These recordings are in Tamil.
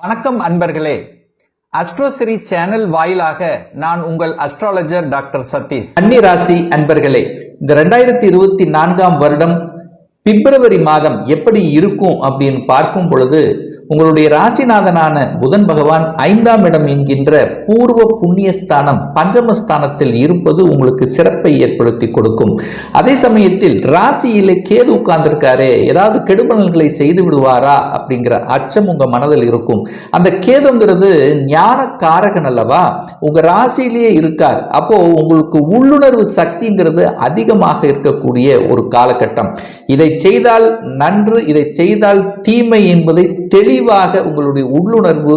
வணக்கம் அன்பர்களே. அஸ்ட்ரோசிரி சேனல் வாயிலாக நான் உங்கள் அஸ்ட்ராலஜர் டாக்டர் சதீஷ். கன்னி ராசி அன்பர்களே, இந்த 2024 வருடம் பிப்ரவரி மாதம் எப்படி இருக்கும் அப்படின்னு பார்க்கும் பொழுது உங்களுடைய ராசிநாதனான புதன் பகவான் 5ஆம் இடம் என்கின்ற பூர்வ புண்ணியஸ்தானம் பஞ்சமஸ்தானத்தில் இருப்பது உங்களுக்கு சிறப்பை ஏற்படுத்தி கொடுக்கும். அதே சமயத்தில் ராசியிலே கேது உட்கார்ந்திருக்காரு, ஏதாவது கெடுபலன்களை செய்து விடுவாரா அப்படிங்கிற அச்சம் உங்க மனதில் இருக்கும். அந்த கேதுங்கிறது ஞான காரகன் அல்லவா, உங்க ராசியிலேயே இருக்கார். அப்போ உங்களுக்கு உள்ளுணர்வு சக்திங்கிறது அதிகமாக இருக்கக்கூடிய ஒரு காலகட்டம். இதை செய்தால் நன்று, இதை செய்தால் தீமை என்பதை தெளிவாக உங்களுடைய உள்ளுணர்வு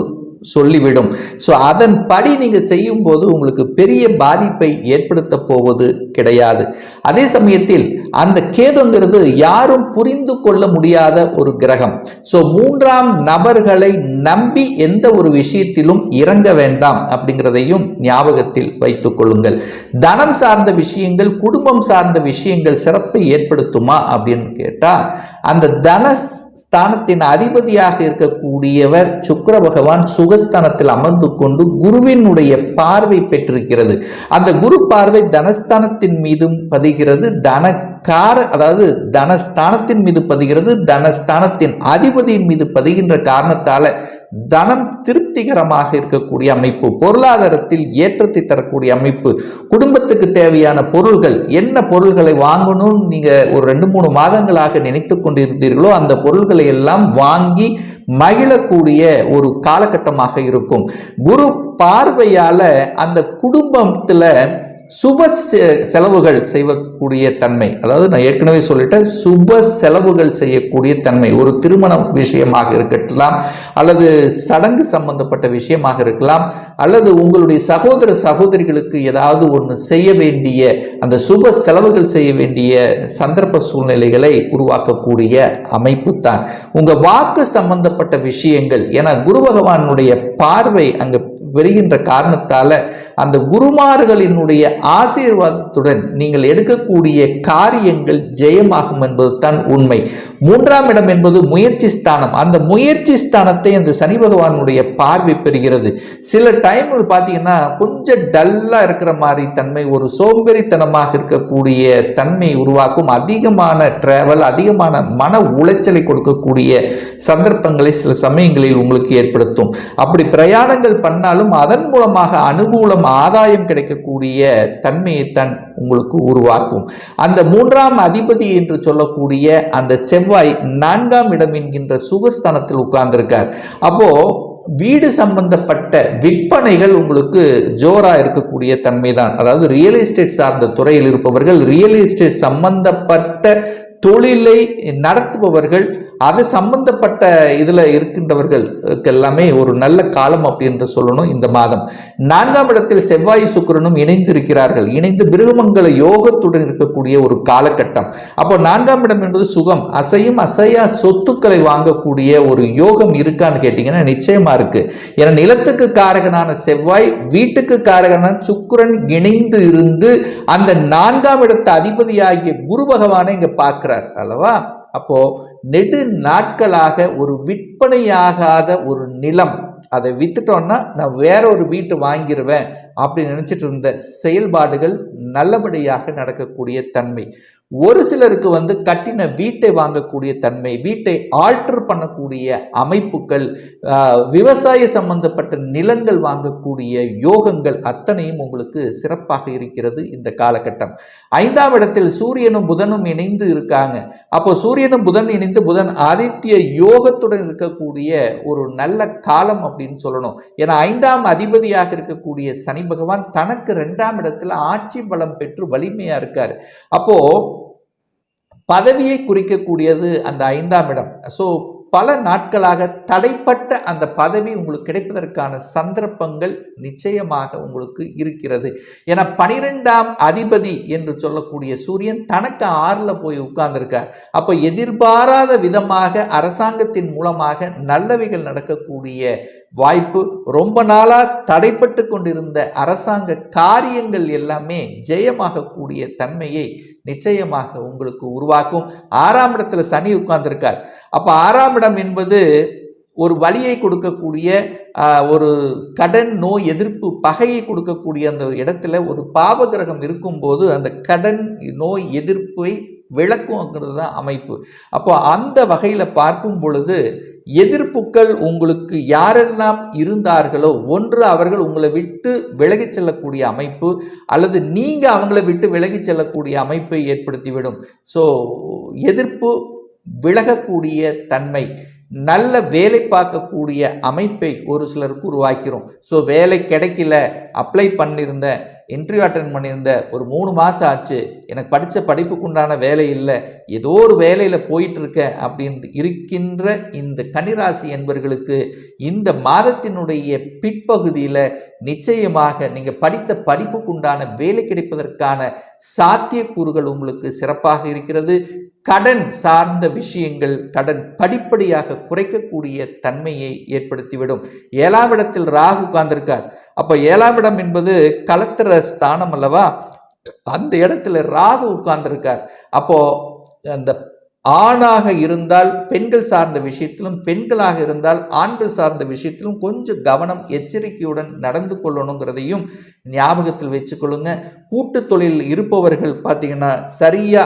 சொல்லிவிடும். ஸோ அதன்படி நீங்கள் செய்யும் போது உங்களுக்கு பெரிய பாதிப்பை ஏற்படுத்த போவது கிடையாது. அதே சமயத்தில் அந்த கேதுங்கிறது யாரும் புரிந்து கொள்ள முடியாத ஒரு கிரகம். ஸோ 3ஆம் நபர்களை நம்பி எந்த ஒரு விஷயத்திலும் இறங்க வேண்டாம் அப்படிங்கிறதையும் ஞாபகத்தில் வைத்துக் கொள்ளுங்கள். தனம் சார்ந்த விஷயங்கள், குடும்பம் சார்ந்த விஷயங்கள் சிறப்பை ஏற்படுத்துமா அப்படின்னு கேட்டா, அந்த தன ஸ்தானத்தின் அதிபதியாக இருக்கக்கூடியவர் சுக்கிர பகவான் சுகஸ்தானத்தில் அமர்ந்து கொண்டு குருவினுடைய பார்வை பெற்றிருக்கிறது. அந்த குரு பார்வை தனஸ்தானத்தின் மீதும் பதிகிறது, அதாவது தனஸ்தானத்தின் மீது பதிகிறது, தனஸ்தானத்தின் அதிபதியின் மீது பதிகின்ற காரணத்தால தனம் திருப்திகரமாக இருக்கக்கூடிய அமைப்பு, பொருளாதாரத்தில் ஏற்றத்தை தரக்கூடிய அமைப்பு, குடும்பத்துக்கு தேவையான பொருள்கள், என்ன பொருள்களை வாங்கணும்னு நீங்க ஒரு 2-3 மாதங்களாக நினைத்து கொண்டிருந்தீர்களோ அந்த பொருள்களை எல்லாம் வாங்கி மகிழக்கூடிய ஒரு காலகட்டமாக இருக்கும். குரு பார்வையால அந்த குடும்பத்துல சுப செலவுகள் செய்யக்கூடிய தன்மை, அதாவது நான் ஏற்கனவே சொல்லிட்டேன், சுப செலவுகள் செய்யக்கூடிய தன்மை, ஒரு திருமண விஷயமாக இருக்கலாம், அல்லது சடங்கு சம்பந்தப்பட்ட விஷயமாக இருக்கலாம், அல்லது உங்களுடைய சகோதர சகோதரிகளுக்கு ஏதாவது ஒன்று செய்ய வேண்டிய அந்த சுப செலவுகள் செய்ய வேண்டிய சந்தர்ப்ப சூழ்நிலைகளை உருவாக்கக்கூடிய அமைப்பு தான் உங்க வாக்கு சம்பந்தப்பட்ட விஷயங்கள். ஏன்னா குரு பகவானுடைய பார்வை அங்கு வருகின்ற காரணத்தால அந்த குருமார்களினுடைய ஆசீர்வாதத்துடன் நீங்கள் எடுக்கக்கூடிய காரியங்கள் ஜெயமாகும் என்பது தான் உண்மை. 3ஆம் இடம் என்பது முயற்சி ஸ்தானம். அந்த முயற்சி ஸ்தானத்தை அந்த சனி பகவானுடைய பார்வை பெறுகிறது. சில டைம்கள் பார்த்தீங்கன்னா கொஞ்சம் டல்லா இருக்கிற மாதிரி தன்மை, ஒரு சோம்பேறித்தனமாக இருக்கக்கூடிய தன்மை உருவாக்கும். அதிகமான டிராவல், அதிகமான மன உளைச்சலை கொடுக்கக்கூடிய சந்தர்ப்பங்களை சில சமயங்களில் உங்களுக்கு ஏற்படுத்தும். அப்படி பிரயாணங்கள் பண்ணாலும் அதன் மூலமாக அனுகூலம், ஆதாயம் கிடைக்கக்கூடிய தன்மையை தான் உங்களுக்கு உருவாக்கும். அந்த 3ஆம் அதிபதி என்று சொல்லக்கூடிய அந்த செவ்வாய் 4ஆம் இடம் என்கின்ற சுகஸ்தானத்தில் உட்கார்ந்திருக்கார். அப்போ வீடு சம்பந்தப்பட்ட விற்பனைகள் உங்களுக்கு ஜோரா இருக்கக்கூடிய தன்மை தான். அதாவது ரியல் எஸ்டேட் சார்ந்த துறையில் இருப்பவர்கள், ரியல் எஸ்டேட் சம்பந்தப்பட்ட தொழிலை நடத்துபவர்கள், அது சம்பந்தப்பட்ட இதில் இருக்கின்றவர்கள் எல்லாமே ஒரு நல்ல காலம் அப்படின்னு சொல்லணும். இந்த மாதம் 4ஆம் இடத்தில் செவ்வாய் சுக்கிரனும் இணைந்து இருக்கிறார்கள். இணைந்து பிருகமங்கல யோகத்துடன் இருக்கக்கூடிய ஒரு காலகட்டம். அப்போ 4ஆம் இடம் என்பது சுகம், அசையும் அசையா சொத்துக்களை வாங்கக்கூடிய ஒரு யோகம் இருக்கான்னு கேட்டீங்கன்னா நிச்சயமா இருக்கு. ஏன்னா நிலத்துக்கு காரகனான செவ்வாய், வீட்டுக்கு காரகனான சுக்கிரன் இணைந்து இருந்து அந்த 4ஆம் இடத்து அதிபதியாகிய குரு பகவானை இங்க பார்க்கிறார் அல்லவா. அப்போ நெடு நாட்களாக ஒரு விற்பனையாகாத ஒரு நிலம், அதை வித்துட்டோம்னா நான் வேற ஒரு வீட்டு வாங்கிடுவேன் அப்படின்னு நினைச்சிட்டு இருந்த செயல்பாடுகள் நல்லபடியாக நடக்கக்கூடிய தன்மை. ஒரு சிலருக்கு கட்டின வீட்டை வாங்கக்கூடிய தன்மை, வீட்டை ஆல்டர் பண்ணக்கூடிய அமைப்புகள், விவசாய சம்பந்தப்பட்ட நிலங்கள் வாங்கக்கூடிய யோகங்கள் அத்தனையும் உங்களுக்கு சிறப்பாக இருக்கிறது இந்த காலகட்டம். 5ஆம் இடத்தில் சூரியனும் புதனும் இணைந்து இருக்காங்க. அப்போ சூரியனும் புதன் இணைந்து புதன் ஆதித்ய யோகத்துடன் இருக்கக்கூடிய ஒரு நல்ல காலம் அப்படின்னு சொல்லணும். ஏன்னா 5ஆம் அதிபதியாக இருக்கக்கூடிய சனி பகவான் தனக்கு 2ஆம் இடத்துல ஆட்சி பலம் பெற்று வலிமையா இருக்காரு. அப்போ பதவியை குறிக்கக்கூடியது அந்த 5ஆம் இடம். ஸோ பல நாட்களாக தடைப்பட்ட அந்த பதவி உங்களுக்கு கிடைப்பதற்கான சந்தர்ப்பங்கள் நிச்சயமாக உங்களுக்கு இருக்கிறது. ஏன்னா 12ஆம் அதிபதி என்று சொல்லக்கூடிய சூரியன் தனக்கு 6ல் போய் உட்கார்ந்திருக்கார். அப்போ எதிர்பாராத விதமாக அரசாங்கத்தின் மூலமாக நல்லவைகள் நடக்கக்கூடிய வாய்ப்பு, ரொம்ப நாளா தடைப்பட்டு கொண்டிருந்த அரசாங்க காரியங்கள் எல்லாமே ஜெயமாக கூடிய தன்மையை நிச்சயமாக உங்களுக்கு உருவாக்கும். 6ஆம் இடத்துல சனி உட்கார்ந்திருக்கார். அப்ப 6ஆம் இடம் என்பது ஒரு வலியை கொடுக்கக்கூடிய ஒரு கடன் நோய் எதிர்ப்பு பகையை கொடுக்கக்கூடிய அந்த இடத்துல ஒரு பாவகிரகம் இருக்கும்போது அந்த கடன் நோய் எதிர்ப்பை விளக்குங்கிறது தான் அமைப்பு. அப்போ அந்த வகையில் பார்க்கும் பொழுது எதிர்ப்புகள் உங்களுக்கு யாரெல்லாம் இருந்தார்களோ ஒன்று அவர்கள் உங்களை விட்டு விலகி செல்லக்கூடிய அமைப்பு, அல்லது நீங்க அவங்களை விட்டு விலகி செல்லக்கூடிய அமைப்பை ஏற்படுத்திவிடும். ஸோ எதிர்ப்பு விலகக்கூடிய தன்மை, நல்ல வேலை பார்க்கக்கூடிய அமைப்பை ஒரு சிலருக்கு உருவாக்கிறோம். ஸோ வேலை கிடைக்கல, அப்ளை பண்ணியிருந்தேன், இன்டர்வியூ அட்டன் பண்ணியிருந்தேன், ஒரு 3 மாதம் ஆச்சு, எனக்கு படித்த படிப்புக்குண்டான வேலை இல்லை, ஏதோ ஒரு வேலையில் போயிட்டுருக்கேன் அப்படின்னு இருக்கின்ற இந்த கன்னிராசி என்பவர்களுக்கு இந்த மாதத்தினுடைய பிற்பகுதியில் நிச்சயமாக நீங்கள் படித்த படிப்புக்குண்டான வேலை கிடைப்பதற்கான சாத்தியக்கூறுகள் உங்களுக்கு சிறப்பாக இருக்கிறது. கடன் சார்ந்த விஷயங்கள் கடன் படிப்படியாக குறைக்கக்கூடிய தன்மையை ஏற்படுத்திவிடும். 7ஆம் இடத்தில் ராகு உட்கார்ந்திருக்கார். அப்போ 7ஆம் இடம் என்பது கலத்திர ஸ்தானம் அல்லவா, அந்த இடத்துல ராகு உட்கார்ந்திருக்கார். அப்போ அந்த ஆணாக இருந்தால் பெண்கள் சார்ந்த விஷயத்திலும், பெண்களாக இருந்தால் ஆண்கள் சார்ந்த விஷயத்திலும் கொஞ்சம் கவனம் எச்சரிக்கையுடன் நடந்து கொள்ளணுங்கிறதையும் ஞாபகத்தில் வச்சுக்கொள்ளுங்க. கூட்டு தொழில் இருப்பவர்கள் பார்த்தீங்கன்னா சரியா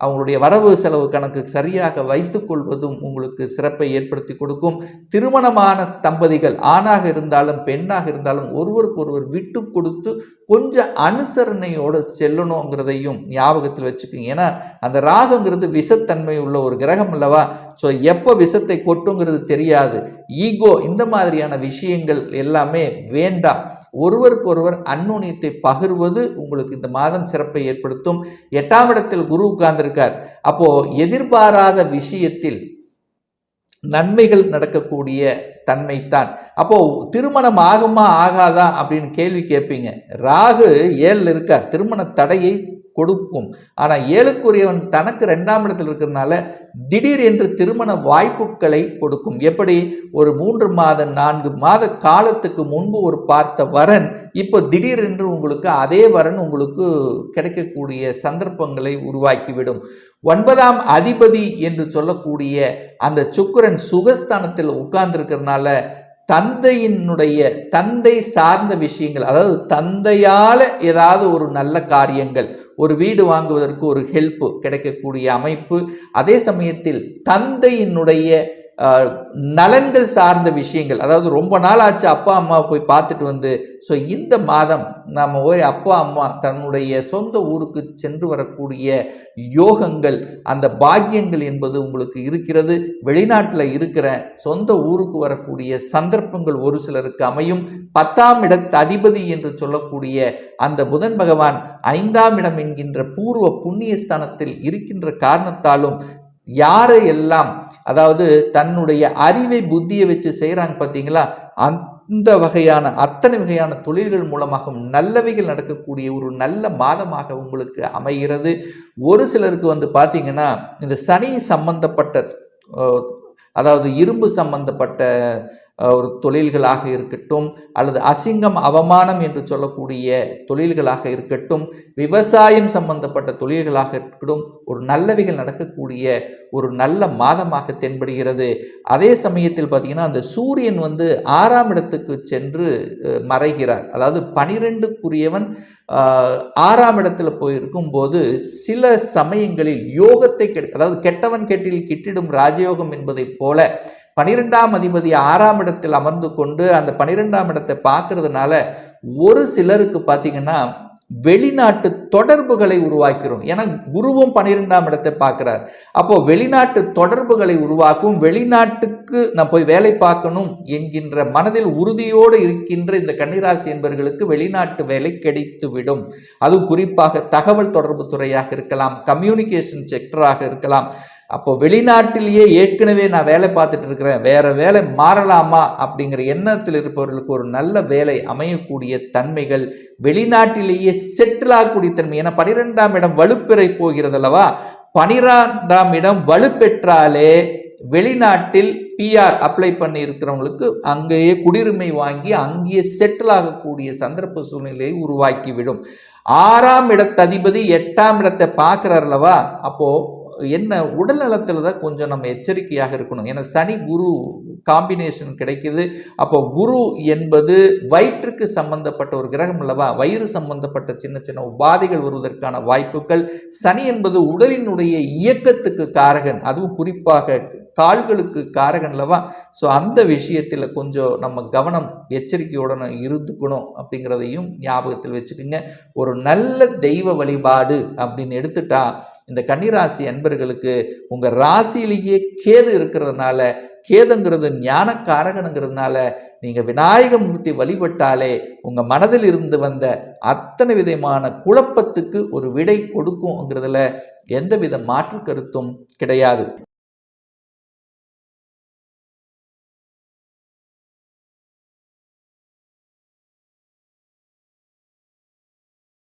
அவங்களுடைய வரவு செலவு கணக்கு சரியாக வைத்துக் கொள்வதும் உங்களுக்கு சிறப்பை ஏற்படுத்தி கொடுக்கும். திருமணமான தம்பதிகள் ஆணாக இருந்தாலும் பெண்ணாக இருந்தாலும் ஒருவருக்கு ஒருவர் விட்டு கொடுத்து கொஞ்சம் அனுசரணையோடு செல்லணுங்கிறதையும் ஞாபகத்தில் வச்சுக்கோங்க. ஏன்னா அந்த ராகுங்கிறது விஷத்தன்மை உள்ள ஒரு கிரகம் அல்லவா. ஸோ எப்போ விஷத்தை கொட்டுங்கிறது தெரியாது. ஈகோ இந்த மாதிரியான விஷயங்கள் எல்லாமே வேண்டாம். ஒருவருக்கு ஒருவர் அந்நுண்ணியத்தை பகிர்வது உங்களுக்கு இந்த மாதம் சிறப்பை ஏற்படுத்தும். 8ஆம் இடத்தில் குரு உட்கார்ந்திருக்கார். அப்போ எதிர்பாராத விஷயத்தில் நன்மைகள் நடக்கக்கூடிய தன்மைத்தான். அப்போ திருமணம் ஆகுமா ஆகாதா அப்படின்னு கேள்வி கேட்பீங்க. ராகு 7ல் இருக்கார், திருமண தடையை கொடுக்கும். ஆனால் 7க்குரியவன் தனக்கு 2ஆம் இடத்தில் இருக்கிறதுனால திடீர் என்று திருமண வாய்ப்புகளை கொடுக்கும். எப்படி ஒரு 3 மாத 4 மாத காலத்துக்கு முன்பு ஒரு பார்த்த வரன் இப்போ திடீர் என்று உங்களுக்கு அதே வரன் உங்களுக்கு கிடைக்கக்கூடிய சந்தர்ப்பங்களை உருவாக்கிவிடும். 9ஆம் அதிபதி என்று சொல்லக்கூடிய அந்த சுக்கிரன் சுகஸ்தானத்தில் உட்கார்ந்திருக்கிறதுனால தந்தை சார்ந்த விஷயங்கள், அதாவது தந்தையால் ஏதாவது ஒரு நல்ல காரியங்கள், ஒரு வீடு வாங்குவதற்கு ஒரு ஹெல்ப் கிடைக்கக்கூடிய அமைப்பு. அதே சமயத்தில் தந்தையினுடைய நலன்கள் சார்ந்த விஷயங்கள், அதாவது ரொம்ப நாள் ஆச்சு அப்பா அம்மா போய் பார்த்துட்டு வந்து, ஸோ இந்த மாதம் நம்ம போய் அப்பா அம்மா தன்னுடைய சொந்த ஊருக்கு சென்று வரக்கூடிய யோகங்கள், அந்த பாக்கியங்கள் என்பது உங்களுக்கு இருக்கிறது. வெளிநாட்டில் இருக்கிற சொந்த ஊருக்கு வரக்கூடிய சந்தர்ப்பங்கள் ஒரு சிலருக்கு அமையும். 10ஆம் இடத்து அதிபதி என்று சொல்லக்கூடிய அந்த புதன் பகவான் 5ஆம் இடம் என்கின்ற பூர்வ புண்ணிய ஸ்தானத்தில் இருக்கின்ற காரணத்தாலும் யாரை எல்லாம், அதாவது தன்னுடைய அறிவை புத்தியை வச்சு செய்கிறாங்க பார்த்தீங்களா, அந்த வகையான அத்தனை வகையான தொழில்கள் மூலமாக நல்லவைகள் நடக்கக்கூடிய ஒரு நல்ல மாதமாக உங்களுக்கு அமைகிறது. ஒரு சிலருக்கு பார்த்தீங்கன்னா இந்த சனி சம்பந்தப்பட்ட, அதாவது இரும்பு சம்பந்தப்பட்ட ஒரு தொழில்களாக இருக்கட்டும், அல்லது அசிங்கம் அவமானம் என்று சொல்லக்கூடிய தொழில்களாக இருக்கட்டும், விவசாயம் சம்பந்தப்பட்ட தொழில்களாக இருக்கட்டும், ஒரு நல்லவைகள் நடக்கக்கூடிய ஒரு நல்ல மாதமாக தென்படுகிறது. அதே சமயத்தில் பார்த்தீங்கன்னா அந்த சூரியன் 6ஆம் இடத்துக்கு சென்று மறைகிறார். அதாவது 12க்குரியவன் 6ஆம் இடத்துல போயிருக்கும் போது சில சமயங்களில் யோகத்தை அதாவது கெட்டவன் கெட்டில் கிட்டிடும் ராஜயோகம் என்பதை போல 12ஆம் அதிபதி 6ஆம் இடத்தில் அமர்ந்து கொண்டு அந்த 12ஆம் இடத்தை பார்க்கறதுனால ஒரு சிலருக்கு பார்த்தீங்கன்னா வெளிநாட்டு தொடர்புகளை உருவாக்கிறோம். ஏன்னா குருவும் 12ஆம் இடத்தை பார்க்கிறார். அப்போ வெளிநாட்டு தொடர்புகளை உருவாக்கும். வெளிநாட்டுக்கு நான் போய் வேலை பார்க்கணும் என்கின்ற மனதில் உறுதியோடு இருக்கின்ற இந்த கன்னிராசி என்பவர்களுக்கு வெளிநாட்டு வேலை கிடைத்துவிடும். அதுவும் குறிப்பாக தகவல் தொடர்பு துறையாக இருக்கலாம், கம்யூனிகேஷன் செக்டராக இருக்கலாம். அப்போ வெளிநாட்டிலேயே ஏற்கனவே நான் வேலை பார்த்துட்டு இருக்கிறேன், வேற வேலை மாறலாமா அப்படிங்கிற எண்ணத்தில் இருப்பவர்களுக்கு ஒரு நல்ல வேலை அமையக்கூடிய தன்மைகள், வெளிநாட்டிலேயே செட்டில் ஆகக்கூடிய தன்மை. ஏன்னா 12ஆம் இடம் வலுப்பெறை போகிறது அல்லவா. 12ஆம் இடம் வலுப்பெற்றாலே வெளிநாட்டில் PR அப்ளை பண்ணி இருக்கிறவங்களுக்கு அங்கேயே குடியுரிமை வாங்கி அங்கேயே செட்டில் ஆகக்கூடிய சந்தர்ப்ப சூழ்நிலையை உருவாக்கிவிடும். 6ஆம் இடத்து அதிபதி 8ஆம் இடத்தை பார்க்கிறார் அல்லவா. அப்போ என்ன உடல் நலத்தில் தான் கொஞ்சம் நம்ம எச்சரிக்கையாக இருக்கணும். ஏன்னா சனி குரு காம்பினேஷன் கிடைக்குது. அப்போ குரு என்பது வயிற்றுக்கு சம்பந்தப்பட்ட ஒரு கிரகம் அல்லவா, வயிறு சம்பந்தப்பட்ட சின்ன சின்ன உபாதைகள் வருவதற்கான வாய்ப்புகள். சனி என்பது உடலினுடைய இயக்கத்துக்கு காரகன், அதுவும் குறிப்பாக கால்களுக்கு காரகன் அல்லவா. ஸோ அந்த விஷயத்தில் கொஞ்சம் நம்ம கவனம் எச்சரிக்கையுடன் இருந்துக்கணும் அப்படிங்கிறதையும் ஞாபகத்தில் வச்சுக்கோங்க. ஒரு நல்ல தெய்வ வழிபாடு அப்படின்னு எடுத்துட்டா இந்த கன்னிராசி அன்பர்களுக்கு உங்கள் ராசியிலேயே கேது இருக்கிறதுனால, கேதுங்கிறது ஞான காரகனுங்கிறதுனால நீங்கள் விநாயகமூர்த்தி வழிபட்டாலே உங்கள் மனதில் இருந்து வந்த அத்தனை விதமான குழப்பத்துக்கு ஒரு விடை கொடுக்கும்ங்கிறதுல எந்தவித மாற்று கருத்தும் கிடையாது.